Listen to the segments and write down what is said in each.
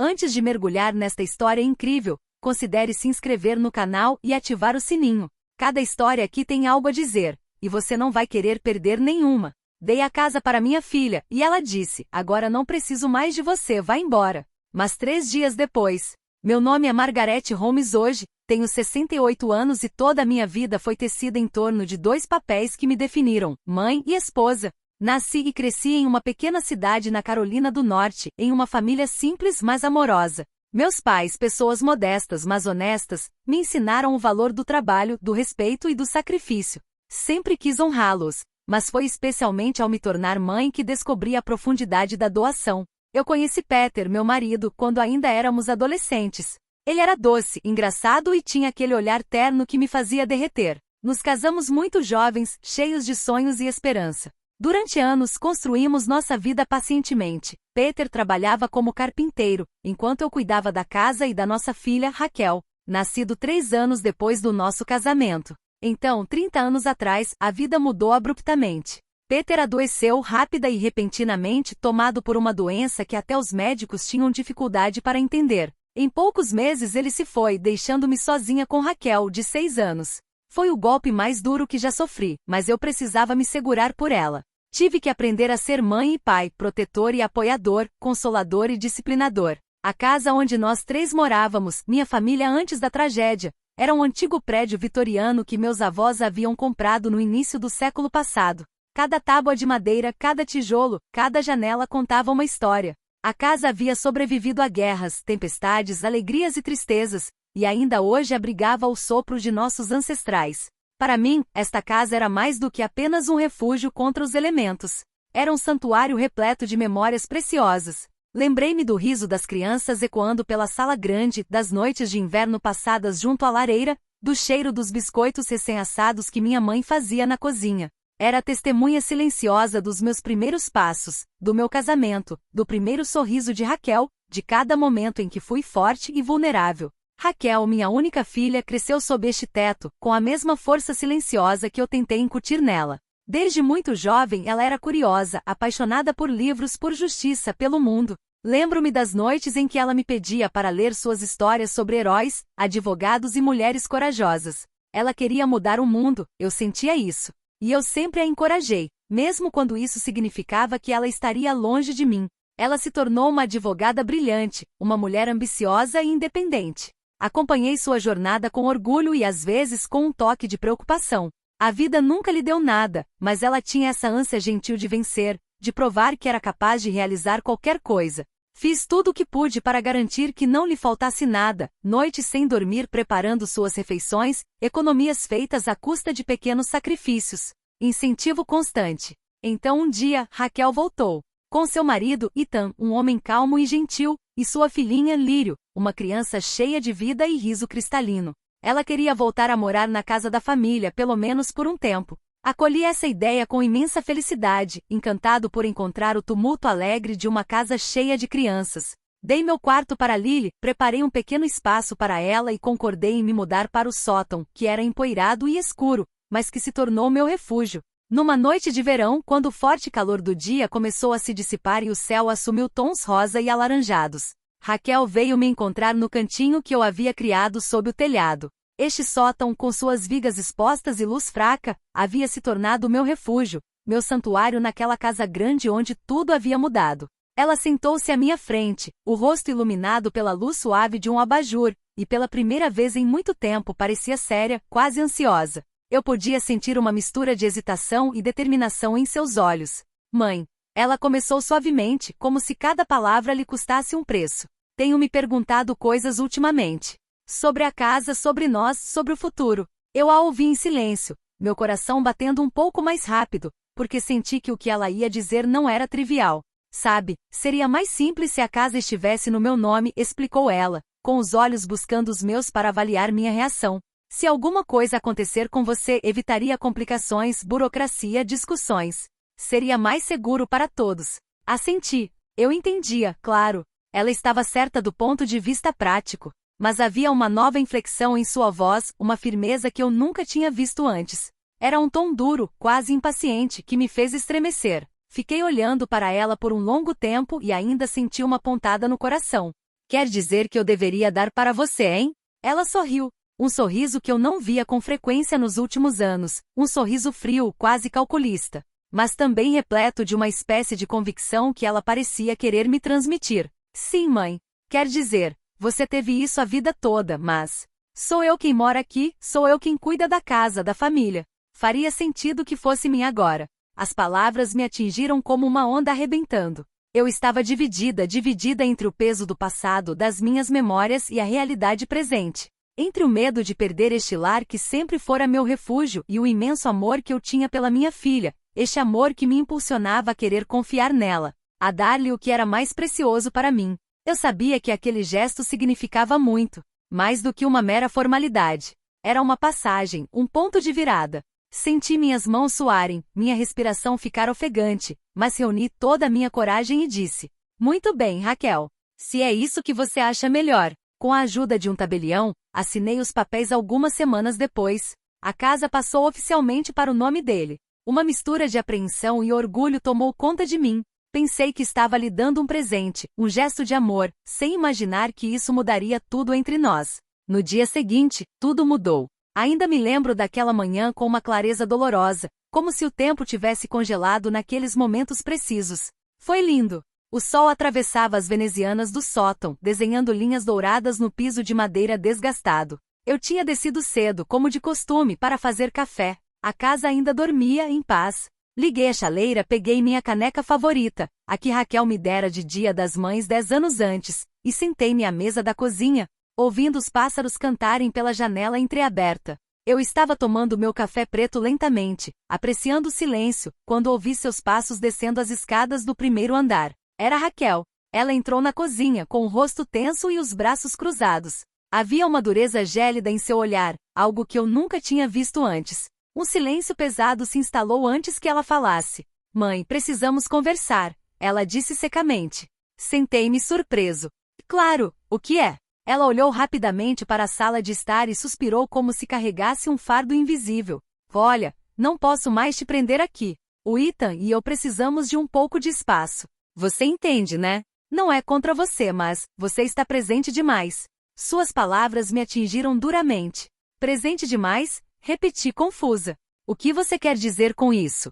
Antes de mergulhar nesta história incrível, considere se inscrever no canal e ativar o sininho. Cada história aqui tem algo a dizer, e você não vai querer perder nenhuma. Dei a casa para minha filha, e ela disse, agora não preciso mais de você, vá embora. Mas 3 dias depois, meu nome é Margarete Holmes hoje, tenho 68 anos e toda a minha vida foi tecida em torno de 2 papéis que me definiram, mãe e esposa. Nasci e cresci em uma pequena cidade na Carolina do Norte, em uma família simples mas amorosa. Meus pais, pessoas modestas mas honestas, me ensinaram o valor do trabalho, do respeito e do sacrifício. Sempre quis honrá-los, mas foi especialmente ao me tornar mãe que descobri a profundidade da doação. Eu conheci Peter, meu marido, quando ainda éramos adolescentes. Ele era doce, engraçado e tinha aquele olhar terno que me fazia derreter. Nos casamos muito jovens, cheios de sonhos e esperança. Durante anos construímos nossa vida pacientemente. Peter trabalhava como carpinteiro, enquanto eu cuidava da casa e da nossa filha, Raquel, nascido 3 anos depois do nosso casamento. Então, 30 anos atrás, a vida mudou abruptamente. Peter adoeceu rápida e repentinamente, tomado por uma doença que até os médicos tinham dificuldade para entender. Em poucos meses ele se foi, deixando-me sozinha com Raquel, de 6 anos. Foi o golpe mais duro que já sofri, mas eu precisava me segurar por ela. Tive que aprender a ser mãe e pai, protetor e apoiador, consolador e disciplinador. A casa onde nós 3 morávamos, minha família antes da tragédia, era um antigo prédio vitoriano que meus avós haviam comprado no início do século passado. Cada tábua de madeira, cada tijolo, cada janela contava uma história. A casa havia sobrevivido a guerras, tempestades, alegrias e tristezas, e ainda hoje abrigava o sopro de nossos ancestrais. Para mim, esta casa era mais do que apenas um refúgio contra os elementos. Era um santuário repleto de memórias preciosas. Lembrei-me do riso das crianças ecoando pela sala grande, das noites de inverno passadas junto à lareira, do cheiro dos biscoitos recém-assados que minha mãe fazia na cozinha. Era a testemunha silenciosa dos meus primeiros passos, do meu casamento, do primeiro sorriso de Raquel, de cada momento em que fui forte e vulnerável. Raquel, minha única filha, cresceu sob este teto, com a mesma força silenciosa que eu tentei incutir nela. Desde muito jovem ela era curiosa, apaixonada por livros, por justiça, pelo mundo. Lembro-me das noites em que ela me pedia para ler suas histórias sobre heróis, advogados e mulheres corajosas. Ela queria mudar o mundo, eu sentia isso. E eu sempre a encorajei, mesmo quando isso significava que ela estaria longe de mim. Ela se tornou uma advogada brilhante, uma mulher ambiciosa e independente. Acompanhei sua jornada com orgulho e às vezes com um toque de preocupação. A vida nunca lhe deu nada, mas ela tinha essa ânsia gentil de vencer, de provar que era capaz de realizar qualquer coisa. Fiz tudo o que pude para garantir que não lhe faltasse nada, noites sem dormir preparando suas refeições, economias feitas à custa de pequenos sacrifícios. Incentivo constante. Então um dia, Raquel voltou. Com seu marido, Ethan, um homem calmo e gentil, e sua filhinha, Lírio, uma criança cheia de vida e riso cristalino. Ela queria voltar a morar na casa da família, pelo menos por um tempo. Acolhi essa ideia com imensa felicidade, encantado por encontrar o tumulto alegre de uma casa cheia de crianças. Dei meu quarto para Lily, preparei um pequeno espaço para ela e concordei em me mudar para o sótão, que era empoeirado e escuro, mas que se tornou meu refúgio. Numa noite de verão, quando o forte calor do dia começou a se dissipar e o céu assumiu tons rosa e alaranjados, Raquel veio me encontrar no cantinho que eu havia criado sob o telhado. Este sótão, com suas vigas expostas e luz fraca, havia se tornado meu refúgio, meu santuário naquela casa grande onde tudo havia mudado. Ela sentou-se à minha frente, o rosto iluminado pela luz suave de um abajur, e pela primeira vez em muito tempo parecia séria, quase ansiosa. Eu podia sentir uma mistura de hesitação e determinação em seus olhos. Mãe, ela começou suavemente, como se cada palavra lhe custasse um preço. Tenho me perguntado coisas ultimamente. Sobre a casa, sobre nós, sobre o futuro. Eu a ouvi em silêncio, meu coração batendo um pouco mais rápido, porque senti que o que ela ia dizer não era trivial. Sabe, seria mais simples se a casa estivesse no meu nome, explicou ela, com os olhos buscando os meus para avaliar minha reação. Se alguma coisa acontecer com você, evitaria complicações, burocracia, discussões. Seria mais seguro para todos. Assenti. Eu entendia, claro. Ela estava certa do ponto de vista prático. Mas havia uma nova inflexão em sua voz, uma firmeza que eu nunca tinha visto antes. Era um tom duro, quase impaciente, que me fez estremecer. Fiquei olhando para ela por um longo tempo e ainda senti uma pontada no coração. Quer dizer que eu deveria dar para você, hein? Ela sorriu. Um sorriso que eu não via com frequência nos últimos anos, um sorriso frio, quase calculista, mas também repleto de uma espécie de convicção que ela parecia querer me transmitir. Sim, mãe. Quer dizer, você teve isso a vida toda, mas sou eu quem mora aqui, sou eu quem cuida da casa, da família. Faria sentido que fosse minha agora. As palavras me atingiram como uma onda arrebentando. Eu estava dividida entre o peso do passado, das minhas memórias e a realidade presente. Entre o medo de perder este lar que sempre fora meu refúgio e o imenso amor que eu tinha pela minha filha, este amor que me impulsionava a querer confiar nela, a dar-lhe o que era mais precioso para mim. Eu sabia que aquele gesto significava muito, mais do que uma mera formalidade. Era uma passagem, um ponto de virada. Senti minhas mãos suarem, minha respiração ficar ofegante, mas reuni toda a minha coragem e disse: muito bem, Raquel. Se é isso que você acha melhor. Com a ajuda de um tabelião, assinei os papéis algumas semanas depois. A casa passou oficialmente para o nome dele. Uma mistura de apreensão e orgulho tomou conta de mim. Pensei que estava lhe dando um presente, um gesto de amor, sem imaginar que isso mudaria tudo entre nós. No dia seguinte, tudo mudou. Ainda me lembro daquela manhã com uma clareza dolorosa, como se o tempo tivesse congelado naqueles momentos precisos. Foi lindo. O sol atravessava as venezianas do sótão, desenhando linhas douradas no piso de madeira desgastado. Eu tinha descido cedo, como de costume, para fazer café. A casa ainda dormia, em paz. Liguei a chaleira, peguei minha caneca favorita, a que Raquel me dera de Dia das Mães 10 anos antes, e sentei-me à mesa da cozinha, ouvindo os pássaros cantarem pela janela entreaberta. Eu estava tomando meu café preto lentamente, apreciando o silêncio, quando ouvi seus passos descendo as escadas do primeiro andar. Era Raquel. Ela entrou na cozinha, com o rosto tenso e os braços cruzados. Havia uma dureza gélida em seu olhar, algo que eu nunca tinha visto antes. Um silêncio pesado se instalou antes que ela falasse. Mãe, precisamos conversar, ela disse secamente. Sentei-me surpreso. Claro, o que é? Ela olhou rapidamente para a sala de estar e suspirou como se carregasse um fardo invisível. Olha, não posso mais te prender aqui. O Ethan e eu precisamos de um pouco de espaço. Você entende, né? Não é contra você, mas você está presente demais. Suas palavras me atingiram duramente. Presente demais? Repeti confusa. O que você quer dizer com isso?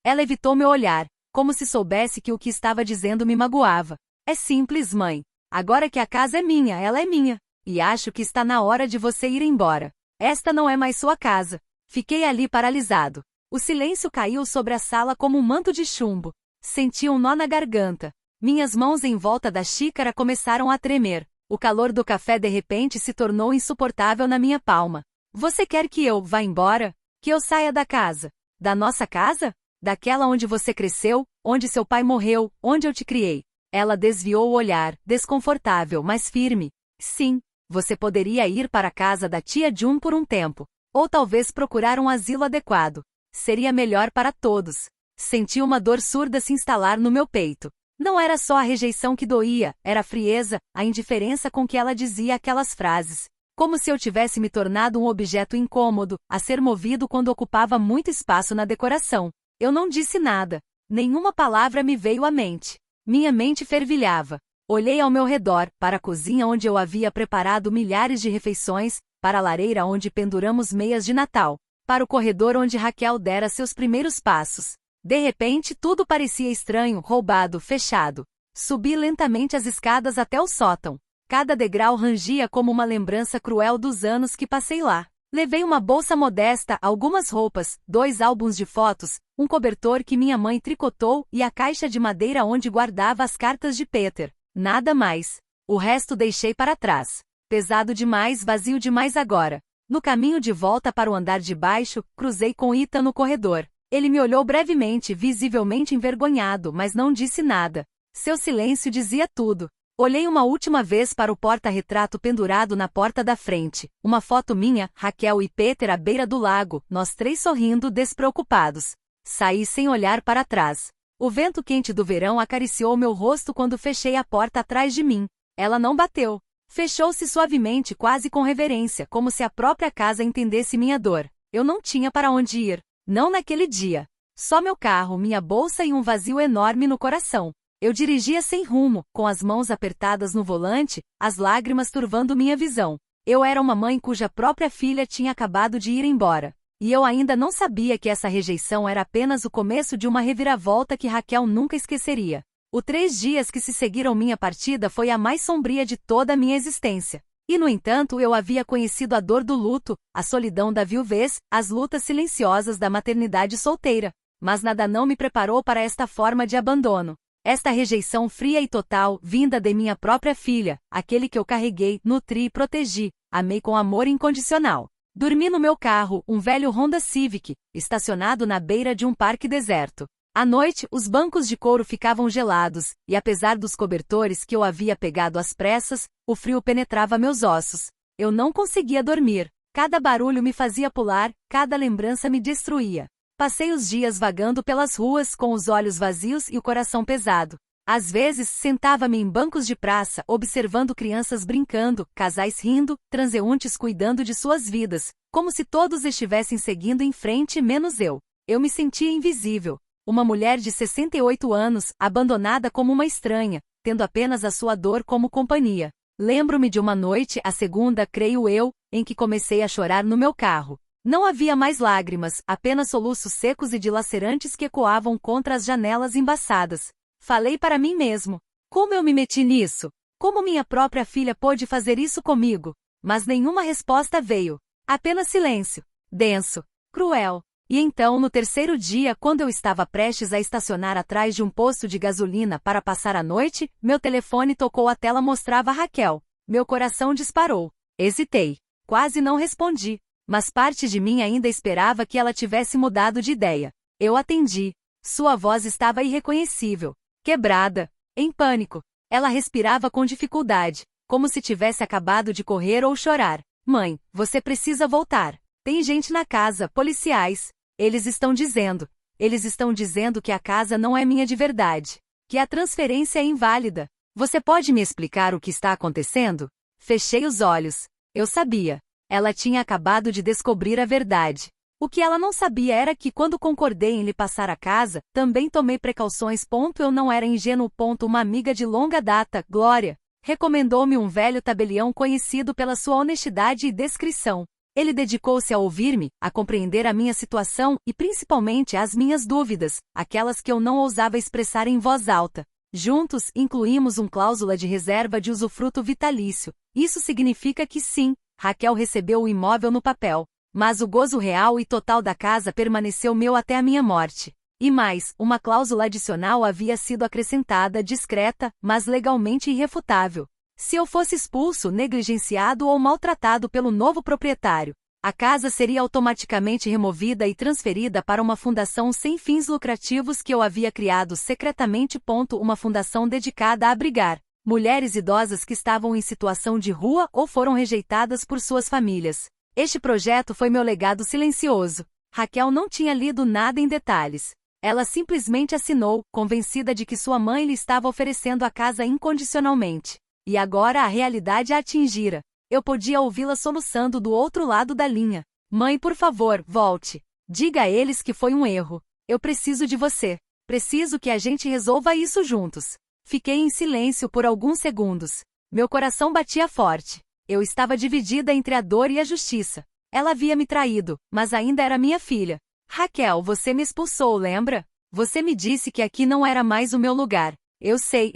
Ela evitou meu olhar, como se soubesse que o que estava dizendo me magoava. É simples, mãe. Agora que a casa é minha, ela é minha. E acho que está na hora de você ir embora. Esta não é mais sua casa. Fiquei ali paralisado. O silêncio caiu sobre a sala como um manto de chumbo. Senti um nó na garganta. Minhas mãos em volta da xícara começaram a tremer. O calor do café de repente se tornou insuportável na minha palma. Você quer que eu vá embora? Que eu saia da casa? Da nossa casa? Daquela onde você cresceu, onde seu pai morreu, onde eu te criei. Ela desviou o olhar, desconfortável, mas firme. Sim, você poderia ir para a casa da tia June por um tempo. Ou talvez procurar um asilo adequado. Seria melhor para todos. Senti uma dor surda se instalar no meu peito. Não era só a rejeição que doía, era a frieza, a indiferença com que ela dizia aquelas frases. Como se eu tivesse me tornado um objeto incômodo, a ser movido quando ocupava muito espaço na decoração. Eu não disse nada. Nenhuma palavra me veio à mente. Minha mente fervilhava. Olhei ao meu redor, para a cozinha onde eu havia preparado milhares de refeições, para a lareira onde penduramos meias de Natal, para o corredor onde Raquel dera seus primeiros passos. De repente tudo parecia estranho, roubado, fechado. Subi lentamente as escadas até o sótão. Cada degrau rangia como uma lembrança cruel dos anos que passei lá. Levei uma bolsa modesta, algumas roupas, 2 álbuns de fotos, um cobertor que minha mãe tricotou e a caixa de madeira onde guardava as cartas de Peter. Nada mais. O resto deixei para trás. Pesado demais, vazio demais agora. No caminho de volta para o andar de baixo, cruzei com Ethan no corredor. Ele me olhou brevemente, visivelmente envergonhado, mas não disse nada. Seu silêncio dizia tudo. Olhei uma última vez para o porta-retrato pendurado na porta da frente. Uma foto minha, Raquel e Peter à beira do lago, nós 3 sorrindo despreocupados. Saí sem olhar para trás. O vento quente do verão acariciou meu rosto quando fechei a porta atrás de mim. Ela não bateu. Fechou-se suavemente, quase com reverência, como se a própria casa entendesse minha dor. Eu não tinha para onde ir. Não naquele dia. Só meu carro, minha bolsa e um vazio enorme no coração. Eu dirigia sem rumo, com as mãos apertadas no volante, as lágrimas turvando minha visão. Eu era uma mãe cuja própria filha tinha acabado de ir embora. E eu ainda não sabia que essa rejeição era apenas o começo de uma reviravolta que Raquel nunca esqueceria. Os 3 dias que se seguiram minha partida foi a mais sombria de toda a minha existência. E no entanto eu havia conhecido a dor do luto, a solidão da viuvez, as lutas silenciosas da maternidade solteira. Mas nada não me preparou para esta forma de abandono. Esta rejeição fria e total, vinda de minha própria filha, aquele que eu carreguei, nutri e protegi, amei com amor incondicional. Dormi no meu carro, um velho Honda Civic, estacionado na beira de um parque deserto. À noite, os bancos de couro ficavam gelados, e apesar dos cobertores que eu havia pegado às pressas, o frio penetrava meus ossos. Eu não conseguia dormir. Cada barulho me fazia pular, cada lembrança me destruía. Passei os dias vagando pelas ruas com os olhos vazios e o coração pesado. Às vezes, sentava-me em bancos de praça, observando crianças brincando, casais rindo, transeuntes cuidando de suas vidas, como se todos estivessem seguindo em frente menos eu. Eu me sentia invisível. Uma mulher de 68 anos, abandonada como uma estranha, tendo apenas a sua dor como companhia. Lembro-me de uma noite, a segunda, creio eu, em que comecei a chorar no meu carro. Não havia mais lágrimas, apenas soluços secos e dilacerantes que ecoavam contra as janelas embaçadas. Falei para mim mesmo. Como eu me meti nisso? Como minha própria filha pôde fazer isso comigo? Mas nenhuma resposta veio. Apenas silêncio. Denso. Cruel. E então, no terceiro dia, quando eu estava prestes a estacionar atrás de um posto de gasolina para passar a noite, meu telefone tocou, a tela mostrava Raquel. Meu coração disparou. Hesitei. Quase não respondi. Mas parte de mim ainda esperava que ela tivesse mudado de ideia. Eu atendi. Sua voz estava irreconhecível. Quebrada. Em pânico. Ela respirava com dificuldade, como se tivesse acabado de correr ou chorar. Mãe, você precisa voltar. Tem gente na casa, policiais. Eles estão dizendo que a casa não é minha de verdade. Que a transferência é inválida. Você pode me explicar o que está acontecendo? Fechei os olhos. Eu sabia. Ela tinha acabado de descobrir a verdade. O que ela não sabia era que quando concordei em lhe passar a casa, também tomei precauções. Eu não era ingênuo. Uma amiga de longa data, Glória, recomendou-me um velho tabelião conhecido pela sua honestidade e discrição. Ele dedicou-se a ouvir-me, a compreender a minha situação e principalmente as minhas dúvidas, aquelas que eu não ousava expressar em voz alta. Juntos, incluímos uma cláusula de reserva de usufruto vitalício. Isso significa que sim, Raquel recebeu o imóvel no papel, mas o gozo real e total da casa permaneceu meu até a minha morte. E mais, uma cláusula adicional havia sido acrescentada, discreta, mas legalmente irrefutável. Se eu fosse expulso, negligenciado ou maltratado pelo novo proprietário, a casa seria automaticamente removida e transferida para uma fundação sem fins lucrativos que eu havia criado secretamente. Uma fundação dedicada a abrigar mulheres idosas que estavam em situação de rua ou foram rejeitadas por suas famílias. Este projeto foi meu legado silencioso. Raquel não tinha lido nada em detalhes. Ela simplesmente assinou, convencida de que sua mãe lhe estava oferecendo a casa incondicionalmente. E agora a realidade a atingira. Eu podia ouvi-la soluçando do outro lado da linha. Mãe, por favor, volte. Diga a eles que foi um erro. Eu preciso de você. Preciso que a gente resolva isso juntos. Fiquei em silêncio por alguns segundos. Meu coração batia forte. Eu estava dividida entre a dor e a justiça. Ela havia me traído, mas ainda era minha filha. Raquel, você me expulsou, lembra? Você me disse que aqui não era mais o meu lugar. Eu sei.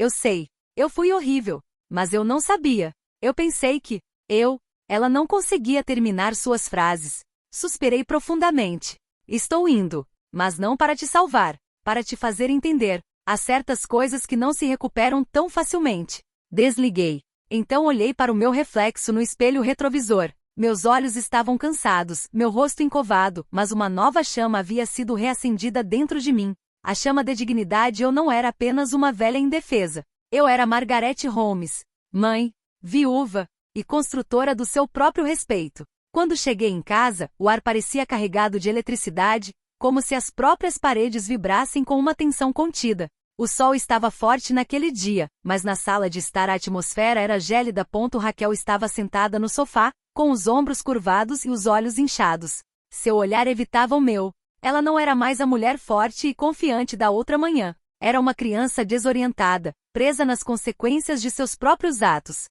Eu fui horrível. Mas eu não sabia. Eu pensei que... Ela não conseguia terminar suas frases. Suspirei profundamente. Estou indo. Mas não para te salvar. Para te fazer entender. Há certas coisas que não se recuperam tão facilmente. Desliguei. Então olhei para o meu reflexo no espelho retrovisor. Meus olhos estavam cansados, meu rosto encovado, mas uma nova chama havia sido reacendida dentro de mim. A chama da dignidade. Eu não era apenas uma velha indefesa. Eu era Margaret Holmes, mãe, viúva e construtora do seu próprio respeito. Quando cheguei em casa, o ar parecia carregado de eletricidade, como se as próprias paredes vibrassem com uma tensão contida. O sol estava forte naquele dia, mas na sala de estar a atmosfera era gélida. Raquel estava sentada no sofá, com os ombros curvados e os olhos inchados. Seu olhar evitava o meu. Ela não era mais a mulher forte e confiante da outra manhã. Era uma criança desorientada, presa nas consequências de seus próprios atos.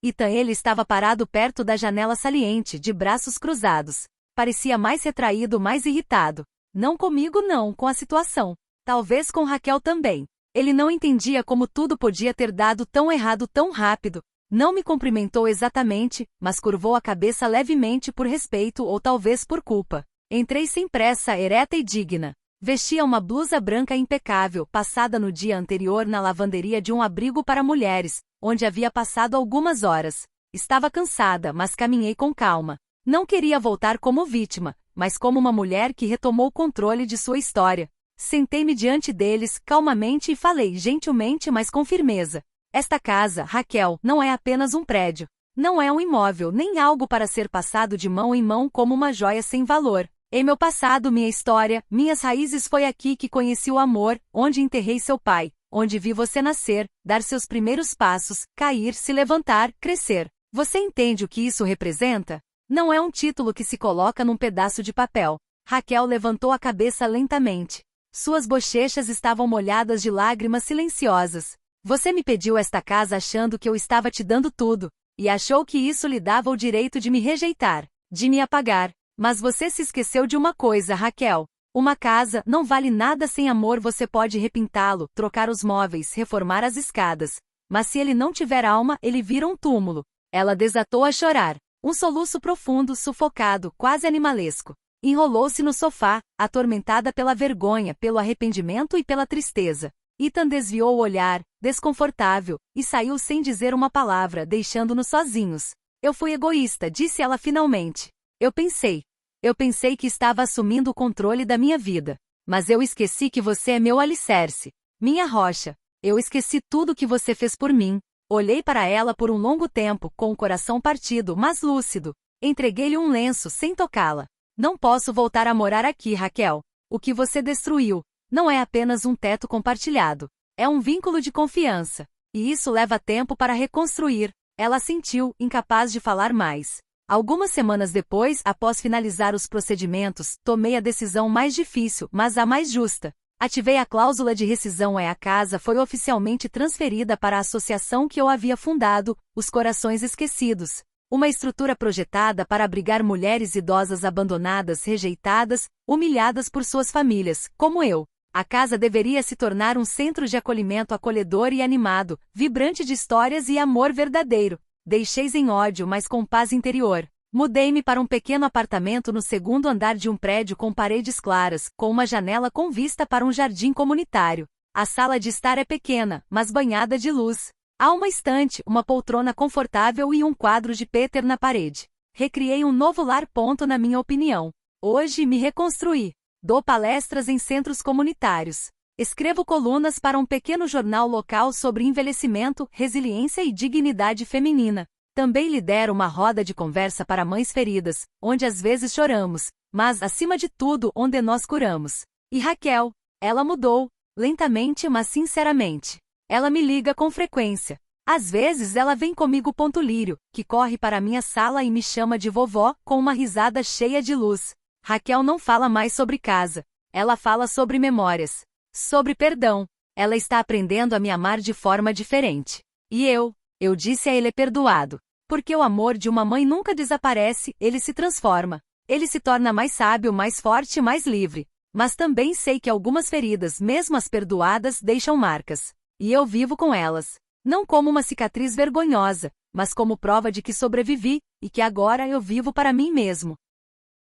Ethan ele estava parado perto da janela saliente, de braços cruzados. Parecia mais retraído, mais irritado. Não comigo não, com a situação. Talvez com Raquel também. Ele não entendia como tudo podia ter dado tão errado tão rápido. Não me cumprimentou exatamente, mas curvou a cabeça levemente por respeito ou talvez por culpa. Entrei sem pressa, ereta e digna. Vestia uma blusa branca impecável, passada no dia anterior na lavanderia de um abrigo para mulheres, onde havia passado algumas horas. Estava cansada, mas caminhei com calma. Não queria voltar como vítima, mas como uma mulher que retomou o controle de sua história. Sentei-me diante deles, calmamente e falei gentilmente, mas com firmeza. Esta casa, Raquel, não é apenas um prédio. Não é um imóvel, nem algo para ser passado de mão em mão como uma joia sem valor. Em meu passado, minha história, minhas raízes, foi aqui que conheci o amor, onde enterrei seu pai, onde vi você nascer, dar seus primeiros passos, cair, se levantar, crescer. Você entende o que isso representa? Não é um título que se coloca num pedaço de papel. Raquel levantou a cabeça lentamente. Suas bochechas estavam molhadas de lágrimas silenciosas. Você me pediu esta casa achando que eu estava te dando tudo, e achou que isso lhe dava o direito de me rejeitar, de me apagar. Mas você se esqueceu de uma coisa, Raquel. Uma casa não vale nada sem amor. Você pode repintá-lo, trocar os móveis, reformar as escadas. Mas se ele não tiver alma, ele vira um túmulo. Ela desatou a chorar. Um soluço profundo, sufocado, quase animalesco. Enrolou-se no sofá, atormentada pela vergonha, pelo arrependimento e pela tristeza. Ethan desviou o olhar, desconfortável, e saiu sem dizer uma palavra, deixando-nos sozinhos. Eu fui egoísta, disse ela finalmente. Eu pensei que estava assumindo o controle da minha vida. Mas eu esqueci que você é meu alicerce, minha rocha. Eu esqueci tudo que você fez por mim. Olhei para ela por um longo tempo, com o coração partido, mas lúcido. Entreguei-lhe um lenço, sem tocá-la. Não posso voltar a morar aqui, Raquel. O que você destruiu não é apenas um teto compartilhado. É um vínculo de confiança. E isso leva tempo para reconstruir. Ela sentiu, incapaz de falar mais. Algumas semanas depois, após finalizar os procedimentos, tomei a decisão mais difícil, mas a mais justa. Ativei a cláusula de rescisão e a casa foi oficialmente transferida para a associação que eu havia fundado, Os Corações Esquecidos. Uma estrutura projetada para abrigar mulheres idosas abandonadas, rejeitadas, humilhadas por suas famílias, como eu. A casa deveria se tornar um centro de acolhimento acolhedor e animado, vibrante de histórias e amor verdadeiro. Deixei em ódio, mas com paz interior. Mudei-me para um pequeno apartamento no segundo andar de um prédio com paredes claras, com uma janela com vista para um jardim comunitário. A sala de estar é pequena, mas banhada de luz. Há uma estante, uma poltrona confortável e um quadro de Peter na parede. Recriei um novo lar, na minha opinião. Hoje me reconstruí. Dou palestras em centros comunitários. Escrevo colunas para um pequeno jornal local sobre envelhecimento, resiliência e dignidade feminina. Também lidero uma roda de conversa para mães feridas, onde às vezes choramos, mas, acima de tudo, onde nós curamos. E Raquel, ela mudou, lentamente mas sinceramente. Ela me liga com frequência. Às vezes ela vem comigo, Lírio, que corre para minha sala e me chama de vovó, com uma risada cheia de luz. Raquel não fala mais sobre casa. Ela fala sobre memórias. Sobre perdão. Ela está aprendendo a me amar de forma diferente. E eu disse a ele perdoado. Porque o amor de uma mãe nunca desaparece, ele se transforma. Ele se torna mais sábio, mais forte e mais livre. Mas também sei que algumas feridas, mesmo as perdoadas, deixam marcas. E eu vivo com elas. Não como uma cicatriz vergonhosa, mas como prova de que sobrevivi, e que agora eu vivo para mim mesmo.